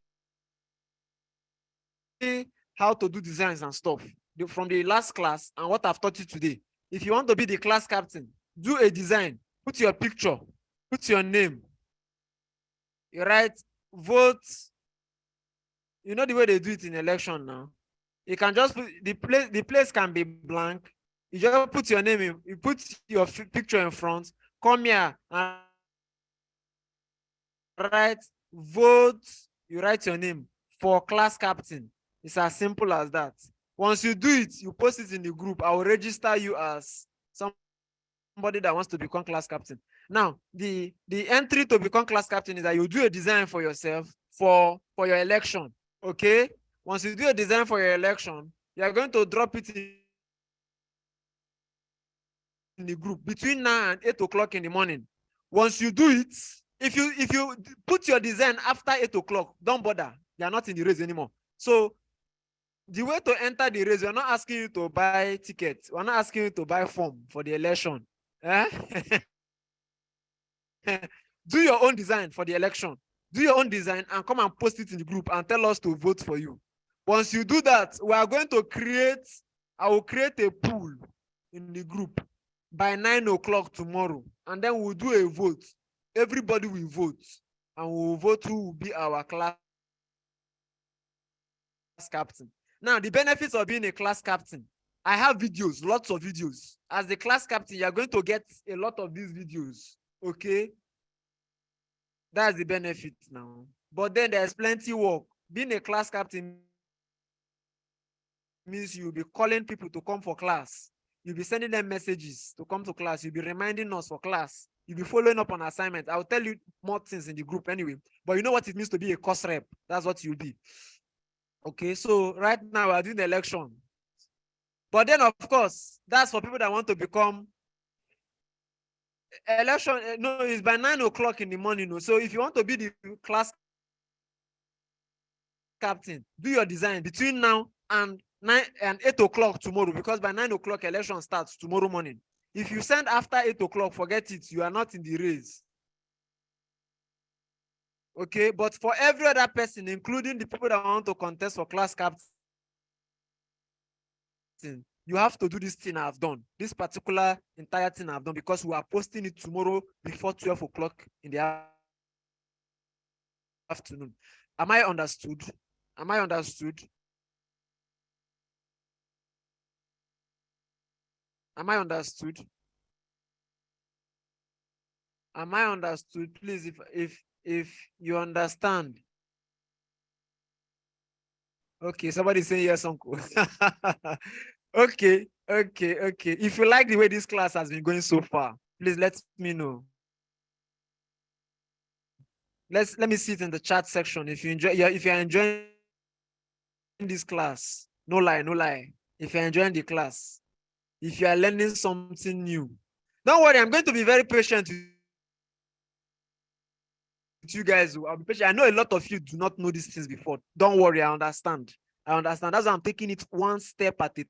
how to do designs and stuff from the last class and what I've taught you today. If you want to be the class captain, do a design, put your picture, put your name, you write vote. You know the way they do it in election now. You can just put the place can be blank. You just put your name in, you put your picture in front, come here and write vote, you write your name for class captain. It's as simple as that. Once you do it, you post it in the group. I will register you as somebody that wants to become class captain. Now, the entry to become class captain is that you do a design for yourself for your election. Okay? Once you do a design for your election, you are going to drop it in the group between now and 8 o'clock in the morning. Once you do it, if you put your design after 8 o'clock, don't bother. You are not in the race anymore. So the way to enter the race, we're not asking you to buy tickets. We're not asking you to buy form for the election. Eh? Do your own design for the election. Do your own design and come and post it in the group and tell us to vote for you. Once you do that, we are going to I will create a pool in the group by 9 o'clock tomorrow. And then we'll do a vote. Everybody will vote. And we'll vote who will be our class captain. Now, the benefits of being a class captain. I have videos, lots of videos. As the class captain, you're going to get a lot of these videos. Okay? That's the benefit now. But then there's plenty work. Being a class captain means you'll be calling people to come for class. You'll be sending them messages to come to class. You'll be reminding us for class. You'll be following up on assignment. I'll tell you more things in the group anyway. But you know what it means to be a course rep. That's what you'll be. Okay, so right now we're doing the election. But then, of course, that's for people that want to become election. No, it's by 9 o'clock in the morning. So if you want to be the class captain, do your design between now and 8 o'clock tomorrow, because by 9 o'clock election starts tomorrow morning. If you send after 8 o'clock, forget it. You are not in the race. Okay, but for every other person, including the people that want to contest for class captain, you have to do this thing I've done. This particular entire thing I've done, because we are posting it tomorrow before 12 o'clock in the afternoon. Am I understood? Am I understood? Am I understood? Am I understood? Please, if you understand. Okay, somebody say yes, uncle. Okay. If you like the way this class has been going so far, please let me know. Let me see it in the chat section. If you enjoy, yeah, if you're enjoying this class, no lie. If you're enjoying the class, if you are learning something new, don't worry. I'm going to be very patient with you guys. I'll be patient. I know a lot of you do not know these things before. Don't worry. I understand. That's why I'm taking it one step at a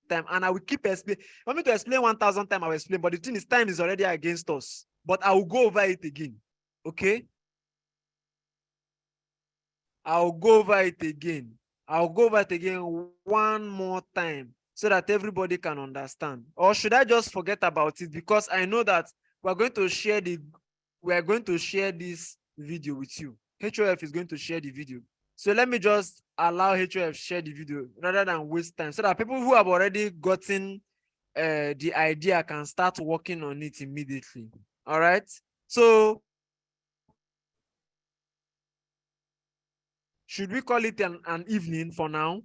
time, and I will keep explaining. Want me to explain 1,000 times, I will explain. But the thing is, time is already against us. But I will go over it again. Okay? I'll go over it again. I'll go over it again one more time so that everybody can understand. Or should I just forget about it? Because I know that we're going to share this video with you. HOF is going to share the video. So let me just allow HOF share the video rather than waste time, so that people who have already gotten the idea can start working on it immediately. All right. So should we call it an evening for now?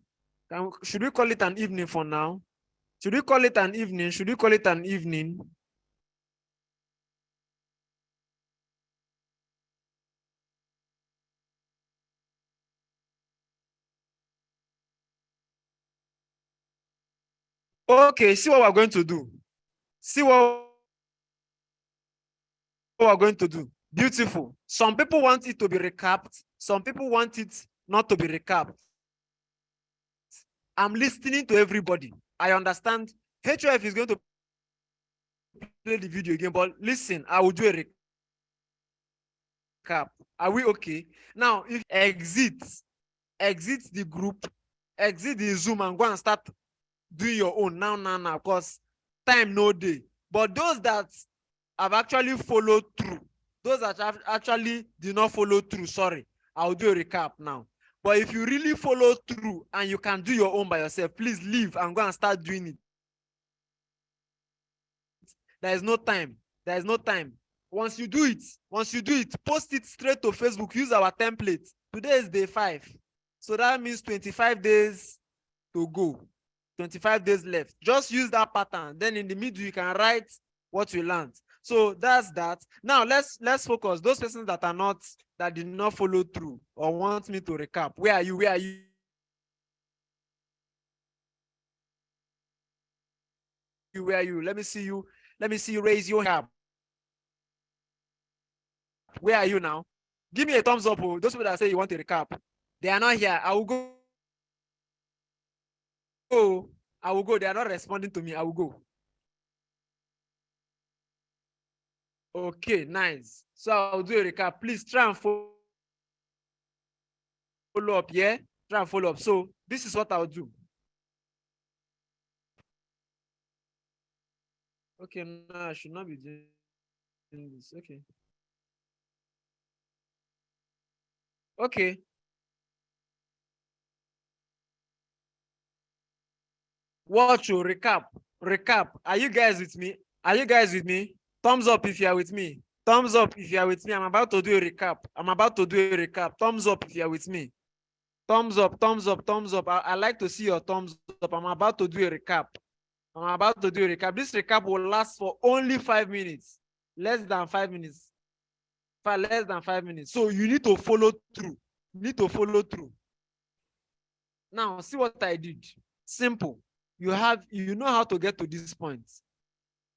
Should we call it an evening for now? Should we call it an evening? Should we call it an evening? Okay, see what we're going to do. See what we're going to do. Beautiful. Some people want it to be recapped. Some people want it not to be recapped. I'm listening to everybody. I understand. HOF is going to play the video again, but listen, I will do a recap. Are we okay? Now, if exit the group, exit the Zoom and go and start doing your own now, because time no day. But those that have actually followed through, those that have actually did not follow through, sorry, I'll do a recap now. But if you really follow through and you can do your own by yourself, please leave and go and start doing it. There is no time. There is no time. Once you do it, post it straight to Facebook. Use our template. Today is day 5. So that means 25 days to go. 25 days left. Just use that pattern. Then in the middle, you can write what you learned. So that's that. Now let's focus. Those persons that did not follow through or want me to recap. Where are you? Where are you? Where are you? Let me see you. Let me see you raise your hand. Where are you now? Give me a thumbs up. Oh. Those people that say you want a recap, they are not here. I will go. I will go. They are not responding to me. I will go. Okay, nice. So I'll do a recap. Please try and follow up. Yeah, try and follow up. So this is what I'll do. Okay, no, I should not be doing this. Okay. Okay. Watch you recap. Recap. Are you guys with me? Are you guys with me? Thumbs up if you are with me. Thumbs up if you are with me. I'm about to do a recap. I'm about to do a recap. Thumbs up if you are with me. Thumbs up, thumbs up, thumbs up. I like to see your thumbs up. I'm about to do a recap. I'm about to do a recap. This recap will last for only 5 minutes. Less than 5 minutes. Less than 5 minutes. So you need to follow through. You need to follow through. Now, see what I did. Simple. You know how to get to this point.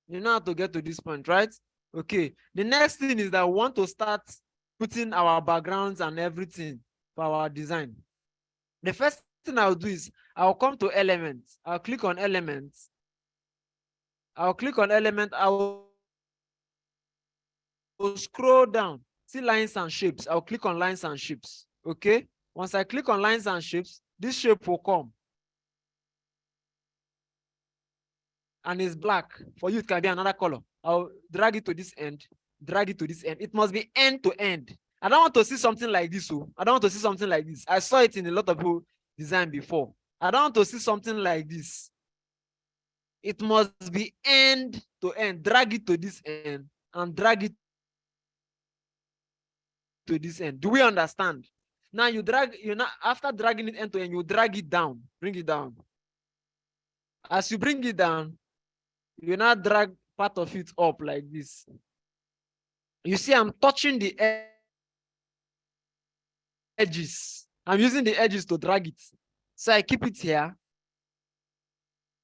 You know how to get to this point, right? Okay. The next thing is that we want to start putting our backgrounds and everything for our design. The first thing I'll do is I'll come to elements. I'll click on elements. I'll click on element. I'll scroll down. See lines and shapes. I'll click on lines and shapes. Okay. Once I click on lines and shapes, this shape will come. And it's black. For you, it can be another color. I'll drag it to this end, drag it to this end. It must be end to end. I don't want to see something like this. Oh. I don't want to see something like this. I saw it in a lot of people design before. I don't want to see something like this. It must be end to end. Drag it to this end and drag it to this end. Do we understand? Now after dragging it end to end, you drag it down, bring it down. As you bring it down, you now drag part of it up like this. You see, I'm touching the edges. I'm using the edges to drag it. So I keep it here.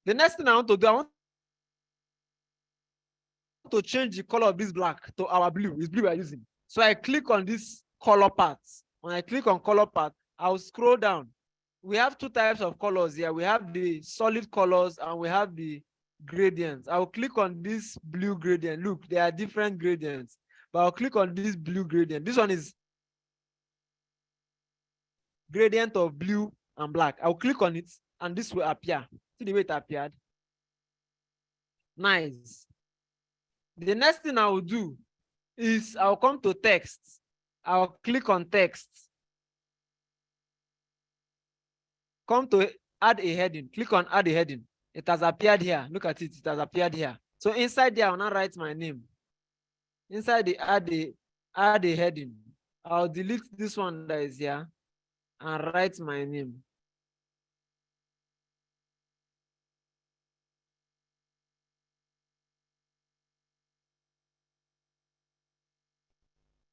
The next thing I want to do, I want to change the color of this black to our blue. It's blue we're using. So I click on this color part. When I click on color part, I'll scroll down. We have two types of colors here. We have the solid colors and we have the gradients. I'll click on this blue gradient. Look, there are different gradients, but I'll click on this blue gradient. This one is gradient of blue and black. I'll click on it and this will appear. See the way it appeared? Nice. The next thing I will do is I'll come to text. I'll click on text. Come to add a heading. Click on add a heading. It has appeared here. Look at it. It has appeared here. So inside there, I'll now write my name. Inside the add a heading. I'll delete this one that is here and write my name.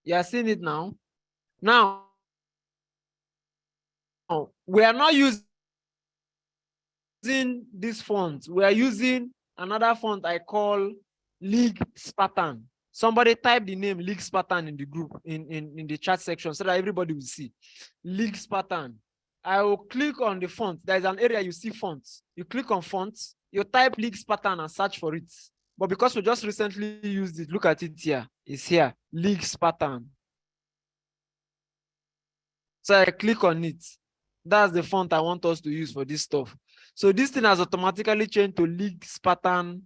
You are seeing it now? Now, we are not using this font. We are using another font I call League Spartan. Somebody type the name League Spartan in the group, in the chat section so that everybody will see. League Spartan. I will click on the font. There's an area you see fonts. You click on fonts, you type League Spartan and search for it. But because we just recently used it, look at it here. It's here, League Spartan. So I click on it. That's the font I want us to use for this stuff. So this thing has automatically changed to League Spartan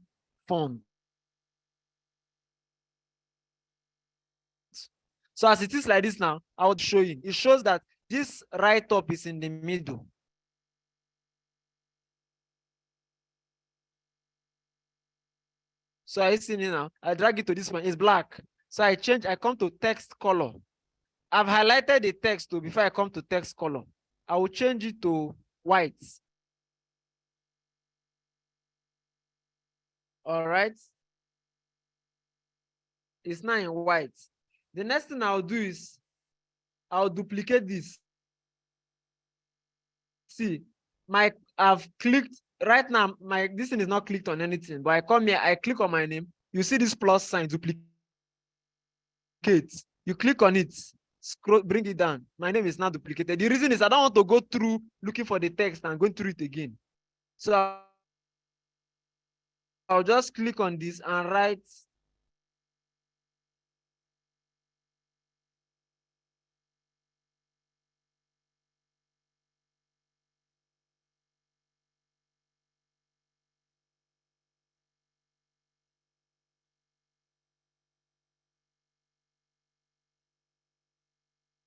font. So as it is like this now, I would show you. It shows that this right up is in the middle. So I see it now. I drag it to this one. It's black. So I come to text color. I've highlighted the text too before I come to text color. I will change it to white. All right. It's now in white. The next thing I'll do is I'll duplicate this. See, I've clicked right now. This thing is not clicked on anything, but I come here, I click on my name. You see this plus sign, duplicate. You click on it, scroll, bring it down. My name is now duplicated. The reason is I don't want to go through looking for the text and going through it again. So I'll just click on this and write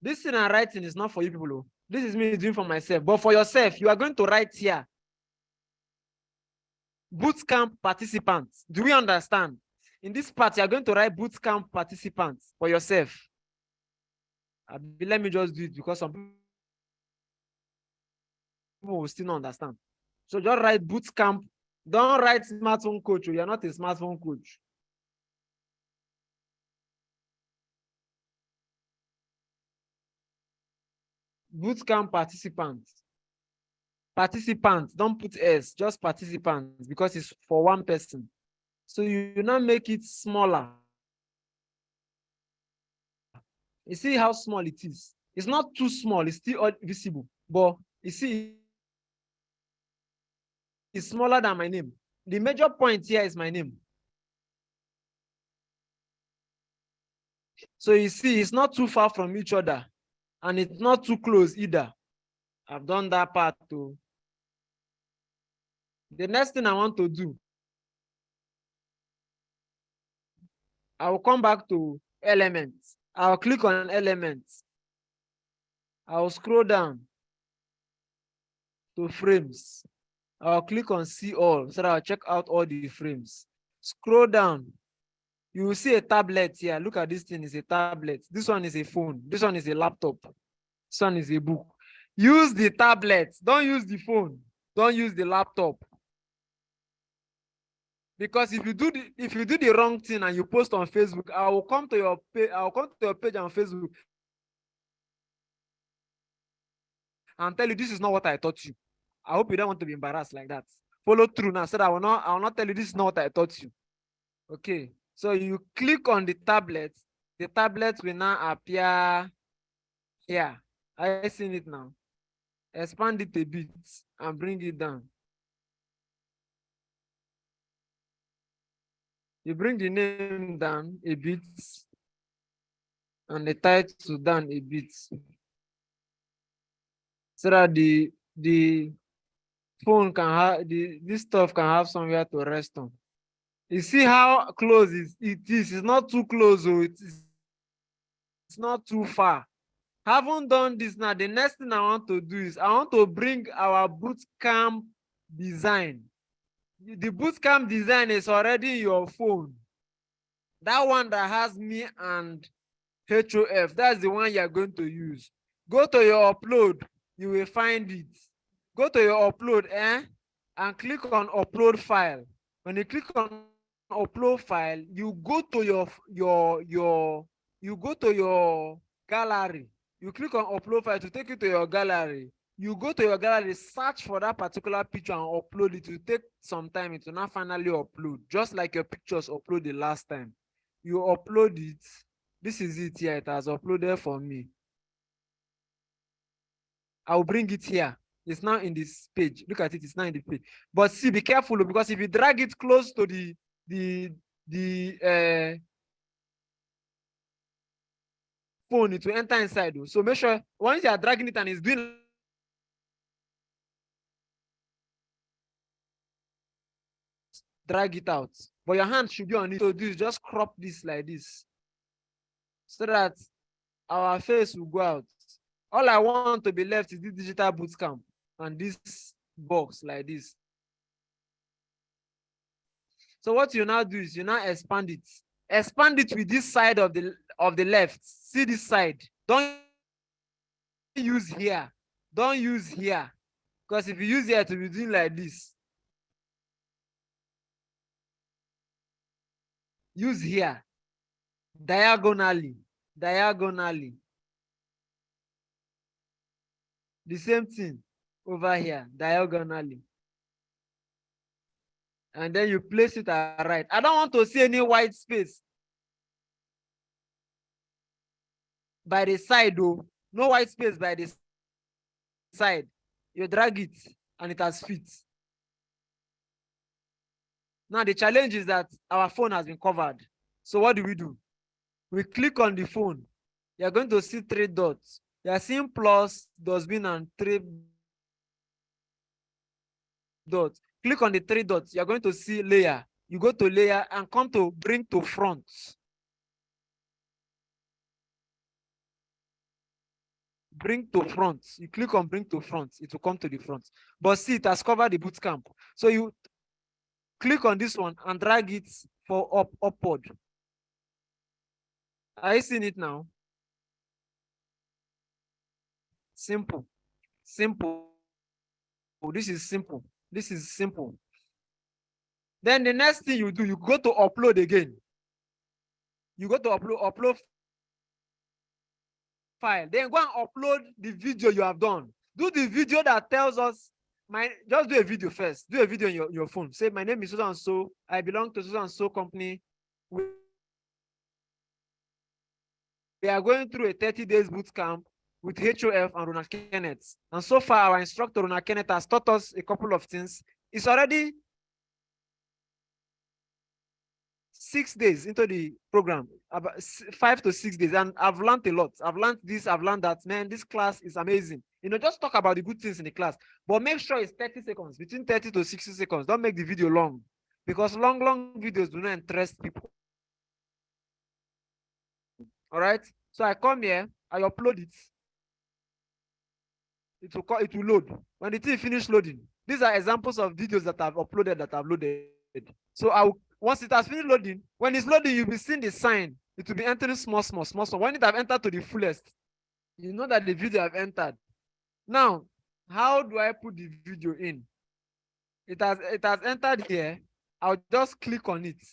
this thing I'm writing is not for you people. This is me doing for myself. But for yourself, you are going to write here. Bootcamp participants. Do we understand? In this part, you are going to write bootcamp participants for yourself. Let me just do it because some people will still not understand. So just write bootcamp. Don't write smartphone coach. You're not a smartphone coach. Bootcamp participants. Participants. Don't put S. Just participants because it's for one person. So you now make it smaller. You see how small it is. It's not too small. It's still visible. But you see, it's smaller than my name. The major point here is my name. So you see, it's not too far from each other. And it's not too close either. I've done that part too. The next thing I want to do, I will come back to elements. I'll click on elements. I'll scroll down to frames. I'll click on see all so that I'll check out all the frames. Scroll down. You will see a tablet here. Look at this thing, is a tablet. This one is a phone. This one is a laptop. This one is a book. Use the tablet. Don't use the phone. Don't use the laptop. Because if you do the wrong thing and you post on Facebook, I will come to your page. I will come to your page on Facebook and tell you this is not what I taught you. I hope you don't want to be embarrassed like that. Follow through now. So that I will not tell you this is not what I taught you. Okay. So you click on the tablet. The tablet will now appear here. I seen it now. Expand it a bit and bring it down. You bring the name down a bit and the title down a bit so that the phone can have this stuff can have somewhere to rest on. You see how close it is. It's not too close, or it's not too far. Haven't done this now. The next thing I want to do is I want to bring our bootcamp design. The bootcamp design is already in your phone. That one that has me and HOF, that's the one you're going to use. Go to your upload, you will find it. Go to your upload and click on upload file. When you click on upload file, you go to your gallery. You click on upload file to take you to your gallery. You go to your gallery, search for that particular picture and upload it. It will take some time. It will not finally upload, just like your pictures upload the last time. You upload it. This is it here. It has uploaded for me. I'll bring it here. It's now in this page. Look at it. It's now in the page. But see, be careful because if you drag it close to the phone, it will enter inside. So make sure once you are dragging it and it's doing, drag it out. But your hand should be on it. So this, just crop this like this so that our face will go out. All I want to be left is this digital bootcamp and this box like this. So what you now do is you now expand it. Expand it with this side of the left. See this side. Don't use here. Don't use here. Because if you use here, to be doing like this. Use here. Diagonally. Diagonally. The same thing over here. Diagonally. And then you place it right. I don't want to see any white space. by the side though, no white space by the side. You drag it and it has fit. Now the challenge is that our phone has been covered. So what do? We click on the phone. You're going to see 3 dots. You're seeing plus, dustbin, and 3 dots. Click on the 3 dots. You're going to see layer. You go to layer and come to bring to front. Bring to front. You click on bring to front. It will come to the front. But see, it has covered the bootcamp. So you click on this one and drag it for upward. Are you seeing it now? Simple. Simple. This is simple. This is simple. Then the next thing you do, you go to upload again. You go to upload file. Then go and upload the video you have done. Do the video that tells us just do a video first. Do a video on your phone. Say, my name is so and so. I belong to so and so company. We are going through a 30 days boot camp with HOF and Ronald Kenneth. And so far, our instructor Ronald Kenneth has taught us a couple of things. It's already 6 days into the program, about 5 to 6 days, and I've learned a lot. I've learned this, I've learned that. Man, this class is amazing. Just talk about the good things in the class, but make sure it's 30 seconds, between 30 to 60 seconds. Don't make the video long, because long videos do not interest people. All right. So I come here, I upload it. It will load. When the thing finish loading, these are examples of videos that I've uploaded that I've loaded. So once it has finished loading, when it's loading, you'll be seeing the sign. It will be entering small. When it have entered to the fullest, you know that the video have entered. Now, how do I put the video in? It has entered here. I'll just click on it.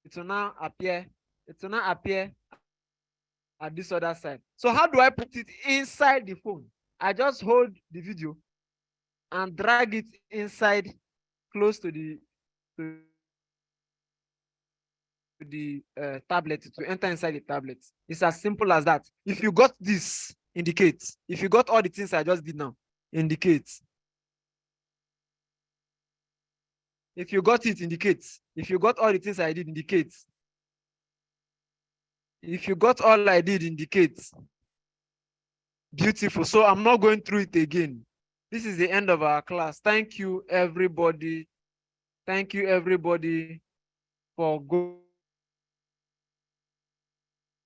It will now appear. It will now appear at this other side. So how do I put it inside the phone? I just hold the video and drag it inside, close to the tablet, to enter inside the tablet. It's as simple as that. If you got this, indicate. If you got all the things I just did now, indicate. If you got it, indicate. If you got all the things I did, indicate. If you got all I did, indicate. Beautiful. So I'm not going through it again. This is the end of our class. Thank you, everybody. Thank you, everybody, for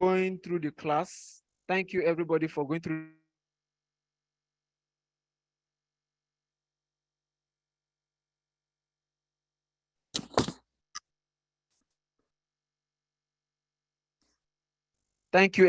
going through the class. Thank you, everybody, for going through. Thank you.